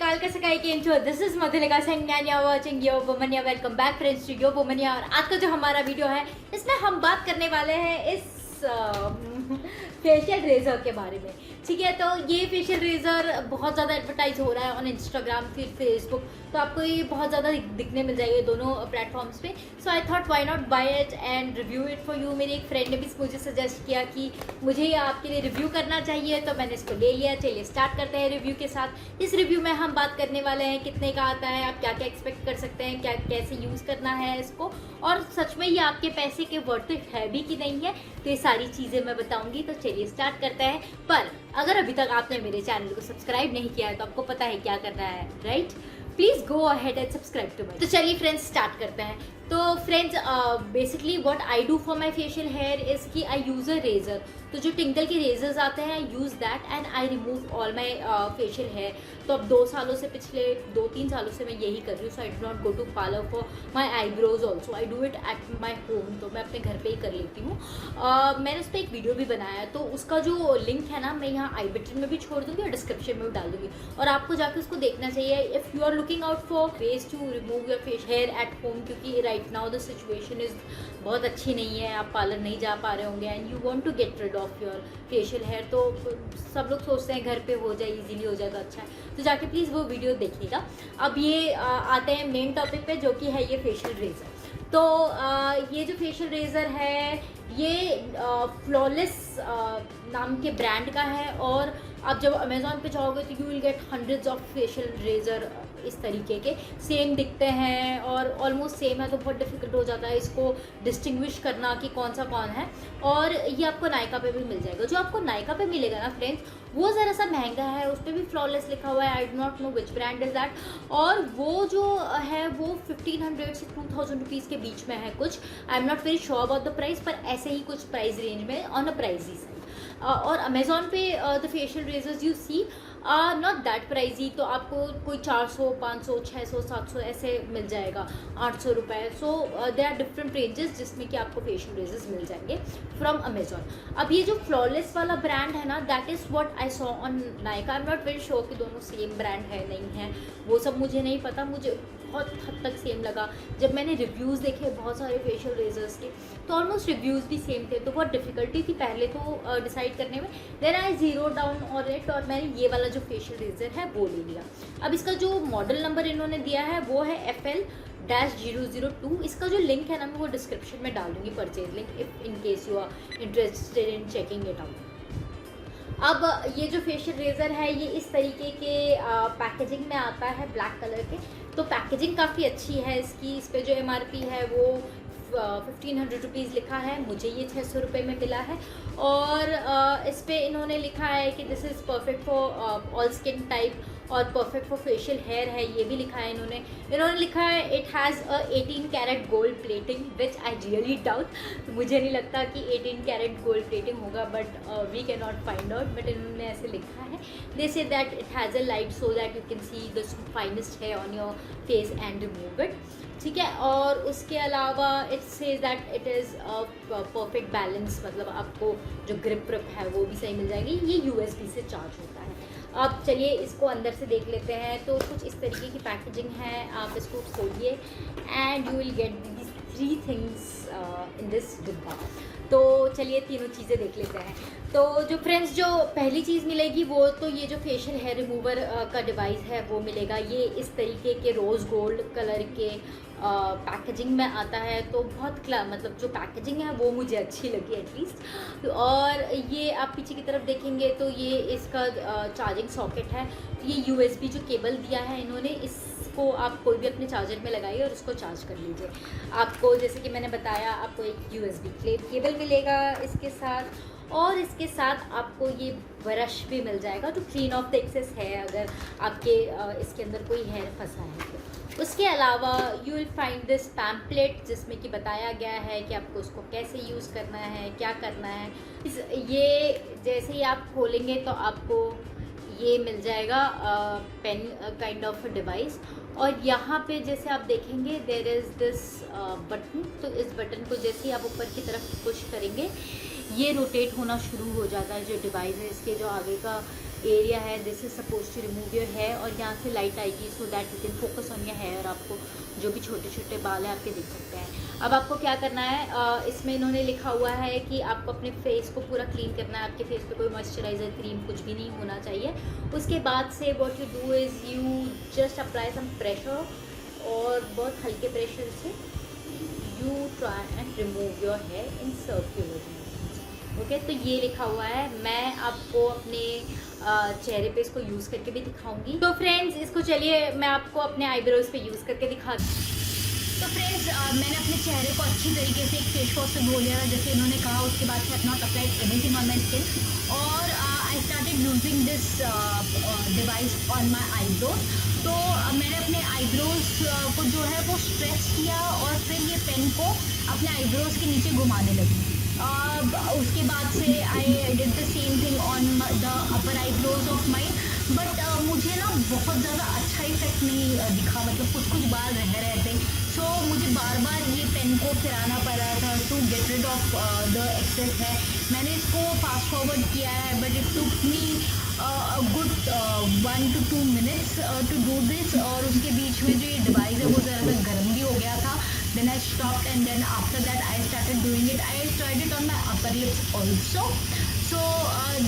Kalka Sakai के intro. This is Madhulika Singh and you're watching Yo Bomania. Welcome back friends to Yo Bomania. और आज का जो हमारा वीडियो है इसमें हम बात करने वाले हैं इस फेशियल रेजर के बारे में। ठीक है, तो ये फेशियल रेजर बहुत ज़्यादा एडवर्टाइज हो रहा है ऑन इंस्टाग्राम फिर फेसबुक, तो आपको ये बहुत ज़्यादा दिखने मिल जाएगा दोनों प्लेटफॉर्म्स पे। So I thought why not buy it and review it for you. मेरी एक फ्रेंड ने भी मुझे सजेस्ट किया कि मुझे ये आपके लिए रिव्यू करना चाहिए, तो मैंने इसको ले लिया। चलिए स्टार्ट करते हैं रिव्यू के साथ। इस रिव्यू में हम बात करने वाले हैं कितने का आता है, आप क्या क्या एक्सपेक्ट कर सकते हैं, क्या कैसे यूज़ करना है इसको, और सच में ये आपके पैसे के वर्थ है भी कि नहीं है, तो ये सारी चीज़ें मैं बताऊंगी। तो चलिए स्टार्ट करते हैं। पर अगर अभी तक आपने मेरे चैनल को सब्सक्राइब नहीं किया है तो आपको पता है क्या करना है, right? Please go ahead and subscribe to my. तो चलिए फ्रेंड्स स्टार्ट करते हैं। तो friends basically what I do for my facial hair is कि आई यूज़ अ रेज़र। तो जो टिंकल के रेजर्स आते हैं use that and I remove all my facial hair. तो अब 2 सालों से, पिछले 2-3 सालों से मैं यही कर रही हूँ। So I do not go to parlour for my eyebrows also, I do it at my home. तो मैं अपने घर पे ही कर लेती हूँ। मैंने उस पर एक वीडियो भी बनाया है, तो उसका जो लिंक है ना मैं यहाँ आई बटन में भी छोड़ दूँगी और डिस्क्रिप्शन में भी डाल दूँगी, और आपको जाकर उसको देखना चाहिए if you are looking out for ways to remove your face hair at home. क्योंकि right now the situation is बहुत अच्छी नहीं है, आप पार्लर नहीं जा पा रहे होंगे and you want to get rid of your facial hair. तो सब लोग सोचते हैं घर पे हो जाए, इजीली हो जाए तो अच्छा है। तो जाके प्लीज़ वो वीडियो देखिएगा। अब ये आते हैं मेन टॉपिक पे, जो कि है ये फेशियल रेजर। तो ये जो फेशियल रेजर है ये फ्लॉलेस नाम के ब्रांड का है, और आप जब अमेज़ॉन पे जाओगे तो you will get hundreds of facial razor इस तरीके के सेम दिखते हैं और ऑलमोस्ट सेम है, तो बहुत डिफिकल्ट हो जाता है इसको डिस्टिंग्विश करना कि कौन सा कौन है। और ये आपको नायका पे भी मिल जाएगा। जो आपको नायका पे मिलेगा ना फ्रेंड्स, वो ज़रा सा महंगा है, उस पर भी फ्लॉलेस लिखा हुआ है। I do not know which brand is that. और वो जो है वो 1500 से 2000 रुपीज़ के बीच में है कुछ। I am not very sure about the price, पर ऐसे ही कुछ प्राइस रेंज में ऑन अ प्राइजी साइड। और अमेज़ॉन पे the facial razors you see not that pricey. तो आपको कोई 400, 500, 600, 700 ऐसे मिल जाएगा, 800 रुपये। सो दे आर डिफरेंट रेंजेस जिसमें कि आपको फेशियल रेजर्स मिल जाएंगे फ्रॉम अमेज़ॉन। अब ये जो फ्लॉलेस वाला ब्रांड है ना, that is what I saw on Nykaa. I am not very sure कि दोनों सेम ब्रांड है नहीं है, वो सब मुझे नहीं पता। मुझे बहुत हद तक सेम लगा जब मैंने रिव्यूज़ देखे बहुत सारे फेशियल रेजर्स के, तो ऑलमोस्ट रिव्यूज़ भी सेम थे। तो बहुत डिफ़िकल्टी थी पहले तो डिसाइड करने में। Then I zero down on it और मैंने ये वाला जो फेशियल रेजर है वो ले लिया। अब इसका जो मॉडल नंबर इन्होंने दिया है वो है FL-002। इसका जो लिंक है ना मैं वो डिस्क्रिप्शन में डाल दूँगी, purchase link, if in case you are interested in checking it out. अब ये जो फेशियल रेज़र है ये इस तरीके के पैकेजिंग में आता है, ब्लैक कलर के। तो पैकेजिंग काफ़ी अच्छी है इसकी। इस पर जो MRP है वो 1500 रुपीज़ लिखा है, मुझे ये 600 रुपये में मिला है। और इस पर इन्होंने लिखा है कि this is perfect for all skin type और परफेक्ट फॉर फेशियल हेयर है, ये भी लिखा है इन्होंने लिखा है it has 18 carat gold plating, which I really doubt. मुझे नहीं लगता कि 18 कैरेट गोल्ड प्लेटिंग होगा, but we can not find out. But इन्होंने ऐसे लिखा है, they say that it has a light so that you can see the finest hair on your face and remove it. ठीक है, और उसके अलावा it says that it is perfect balance, मतलब आपको जो ग्रिप है वो भी सही मिल जाएगी। ये USB से चार्ज होता है। अब चलिए इसको अंदर से देख लेते हैं। तो कुछ इस तरीके की पैकेजिंग है, आप इसको खोलिए and you will get these 3 things in this डिब्बा। तो चलिए तीनों चीज़ें देख लेते हैं। तो जो फ्रेंड्स जो पहली चीज़ मिलेगी वो तो ये जो फेशियल हेयर रिमूवर का डिवाइस है वो मिलेगा। ये इस तरीके के रोज़ गोल्ड कलर के पैकेजिंग में आता है। तो बहुत मतलब जो पैकेजिंग है वो मुझे अच्छी लगी एटलीस्ट। और ये आप पीछे की तरफ देखेंगे तो ये इसका चार्जिंग सॉकेट है। ये USB जो केबल दिया है इन्होंने, इसको आप कोई भी अपने चार्जर में लगाइए और उसको चार्ज कर लीजिए। आपको जैसे कि मैंने बताया आपको एक USB केबल मिलेगा इसके साथ, और इसके साथ आपको ये ब्रश भी मिल जाएगा to clean off the excess hair, अगर आपके इसके अंदर कोई हेयर फंसा है तो। उसके अलावा you will find this pamphlet जिसमें कि बताया गया है कि आपको उसको कैसे यूज़ करना है, क्या करना है। ये जैसे ही आप खोलेंगे तो आपको ये मिल जाएगा पेन काइंड ऑफ डिवाइस। और यहाँ पे जैसे आप देखेंगे देयर इज़ दिस बटन। तो इस बटन को जैसे ही आप ऊपर की तरफ पुश करेंगे ये रोटेट होना शुरू हो जाता है। जो डिवाइस है इसके जो आगे का एरिया है, this is suppose to remove your hair, और यहाँ से लाइट आएगी so that you can focus on your hair. आपको जो भी छोटे छोटे बाल हैं आपके दिख सकते हैं। अब आपको क्या करना है, इसमें इन्होंने लिखा हुआ है कि आपको अपने फेस को पूरा क्लीन करना है। आपके फेस पे कोई मॉइस्चराइज़र क्रीम कुछ भी नहीं होना चाहिए। उसके बाद से what you do is you just apply some pressure, और बहुत हल्के प्रेशर से you try and remove your hair in circular motion. Okay, तो ये लिखा हुआ है। मैं आपको अपने चेहरे पे इसको यूज़ करके भी दिखाऊंगी। तो फ्रेंड्स, इसको चलिए मैं आपको अपने आईब्रोज पे यूज़ करके दिखा। तो फ्रेंड्स, मैंने अपने चेहरे को अच्छी तरीके से एक फेस वॉश से धो लिया जैसे इन्होंने कहा। उसके बाद से not applied anything on my skin, और I started using this device on my eyebrows. तो मैंने अपने आईब्रोज को जो है वो स्ट्रेच किया, और फिर ये पेन को अपने आईब्रोज के नीचे घुमाने लगी। उसके बाद से I did the same thing on the upper eyebrows of mine, but मुझे ना बहुत ज़्यादा अच्छा इफेक्ट नहीं दिखा, मतलब कुछ कुछ बाल रह रहे थे। सो मुझे बार बार ये पेन को फिराना पड़ रहा था to get rid of the excess है। मैंने इसको फास्ट फॉरवर्ड किया है, but it took me good 1 to 2 minutes to do this. और उसके बीच में जो ये डिवाइस है वो ज़रा सा गर्म भी हो गया था। Then I stopped, and then after that I started doing it. I tried it on my upper lips also. So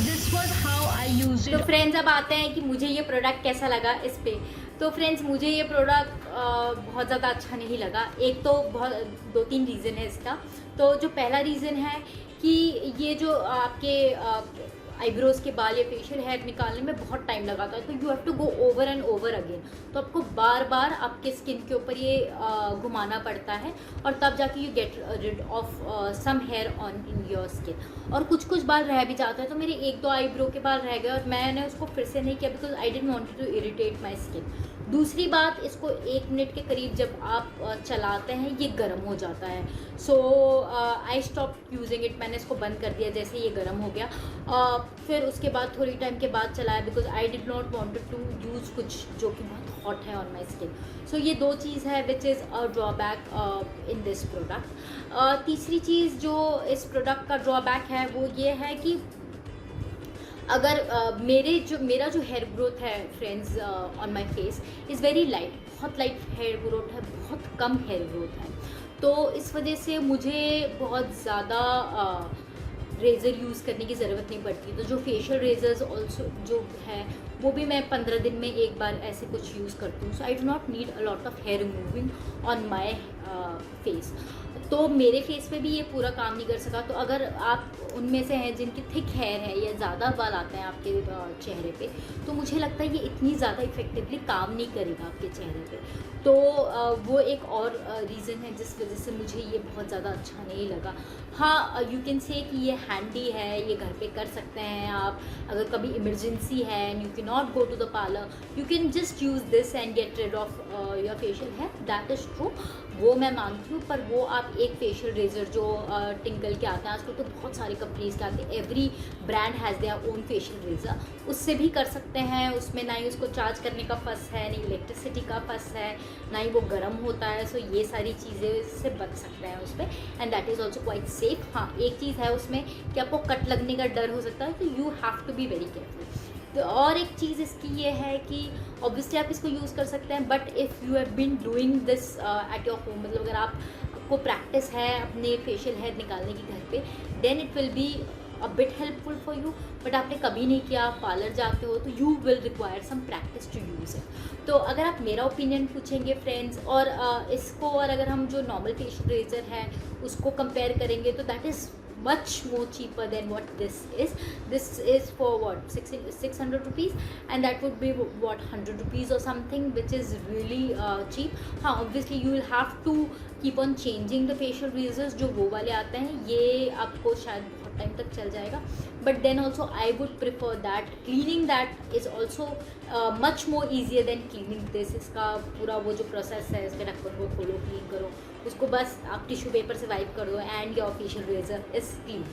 this was how I use it. तो फ्रेंड्स, अब आते हैं कि मुझे ये प्रोडक्ट कैसा लगा इस पे। तो फ्रेंड्स, मुझे ये प्रोडक्ट बहुत ज़्यादा अच्छा नहीं लगा। एक तो बहुत 2-3 रीज़न है इसका। तो जो पहला रीज़न है कि ये जो आपके आईब्रोज़ के बाल या फेशियल हेयर निकालने में बहुत टाइम लगाता है, तो you have to go over and over again. तो आपको बार बार आपके स्किन के ऊपर ये घुमाना पड़ता है, और तब जाके you get rid of some hair on in your skin. और कुछ कुछ बाल रह भी जाता है। तो मेरे 1-2 आईब्रो के बाल रह गए, और मैंने उसको फिर से नहीं किया because I didn't want to irritate my skin. दूसरी बात, इसको 1 मिनट के करीब जब आप चलाते हैं ये गर्म हो जाता है। सो आई स्टॉप यूजिंग इट। मैंने इसको बंद कर दिया जैसे ये गर्म हो गया। फिर उसके बाद थोड़ी टाइम के बाद चलाया because I did not wanted to use कुछ जो कि बहुत हॉट है ऑन माई स्किन। सो ये 2 चीज़ है which is a drawback in this product. तीसरी चीज़ जो इस प्रोडक्ट का ड्रॉबैक है वो ये है कि अगर मेरा जो हेयर ग्रोथ है friends on my face is very light, बहुत लाइट हेयर ग्रोथ है, बहुत कम हेयर ग्रोथ है। तो इस वजह से मुझे बहुत ज़्यादा रेज़र यूज़ करने की ज़रूरत नहीं पड़ती। तो जो फेशियल रेज़र्स ऑल्सो जो है वो भी मैं 15 दिन में एक बार ऐसे कुछ यूज़ करती हूँ। So I do not need a lot of hair removing on my face. तो मेरे फेस पे भी ये पूरा काम नहीं कर सका। तो अगर आप उनमें से हैं जिनकी थिक हेयर है या ज़्यादा बाल आते हैं आपके चेहरे पे, तो मुझे लगता है ये इतनी ज़्यादा इफेक्टिवली काम नहीं करेगा आपके चेहरे पे। तो वो एक और रीज़न है जिस वजह से मुझे ये बहुत ज़्यादा अच्छा नहीं लगा। हाँ, यू कैन से कि ये हैंडी है, ये घर पे कर सकते हैं आप। अगर कभी इमरजेंसी है and you can not go to the parlour, you can just use this and get rid of your facial hair, that is true, वो मैं मानती हूँ। पर वो आप एक फेशियल रेज़र जो टिंकल के आते हैं आजकल, तो बहुत सारी कंपनीज के आते हैं, every brand has their own facial razor, उससे भी कर सकते हैं। उसमें ना ही उसको चार्ज करने का फंस है, ना इलेक्ट्रिसिटी का फंस है, ना ही वो गर्म होता है। सो ये सारी चीज़ें से बच सकते हैं उस पर, and that is also quite safe. हाँ, एक चीज़ है उसमें कि आपको कट लगने का डर हो सकता है, तो you have to be very careful. तो और एक चीज़ इसकी ये है कि ऑब्वियसली आप इसको यूज़ कर सकते हैं, but if you have been doing this at your home, मतलब अगर आपको प्रैक्टिस है अपने फेशियल हेयर निकालने की घर पे, then it will be a bit helpful for you. But आपने कभी नहीं किया, आप पार्लर जाते हो, तो you will require some practice to use it. तो अगर आप मेरा ओपिनियन पूछेंगे फ्रेंड्स, और इसको और अगर हम जो नॉर्मल फेशियल रेजर है उसको कंपेयर करेंगे, तो that is much more cheaper than what this is. This is for what 600 rupees, and that would be what 100 rupees or something, which is really cheap. हाँ, obviously you will have to keep on changing the facial razors जो वो वाले आते हैं, ये आपको शायद बहुत टाइम तक चल जाएगा। But then also I would prefer that cleaning that is also much more easier than cleaning this. इसका पूरा वो जो प्रोसेस है, इसके ढक्कन को खोलो, क्लीन करो, उसको बस आप टिश्यू पेपर से वाइप कर दो and your facial razor is clean.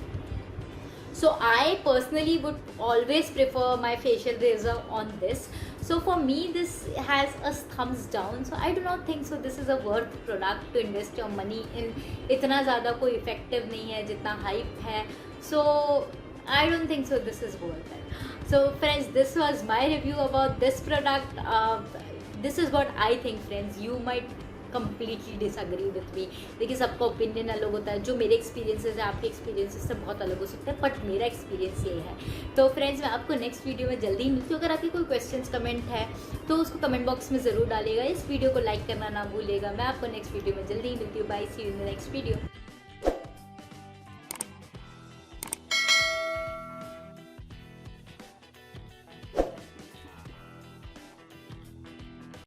So I personally would always prefer my facial razor on this. So for me this has a thumbs down. So I do not think so this is a worth product to invest your money in. इतना ज़्यादा कोई effective नहीं है जितना hype है. So I don't think so this is worth it. So friends, this was my review about this product. This is what I think friends. You might completely disagree with me. देखिए सबका opinion अलग होता है. जो मेरे experiences है आपके experiences से बहुत अलग हो सकते हैं, बट मेरा एक्सपीरियंस ये है. तो फ्रेंड्स मैं आपको नेक्स्ट वीडियो में जल्दी ही मिलती हूँ. अगर आपकी कोई क्वेश्चंस कमेंट है तो उसको कमेंट बॉक्स में ज़रूर डालिएगा. इस वीडियो को लाइक करना ना भूलिएगा. मैं आपको नेक्स्ट वीडियो में जल्दी ही मिलती हूँ. Bye, see you in the next video.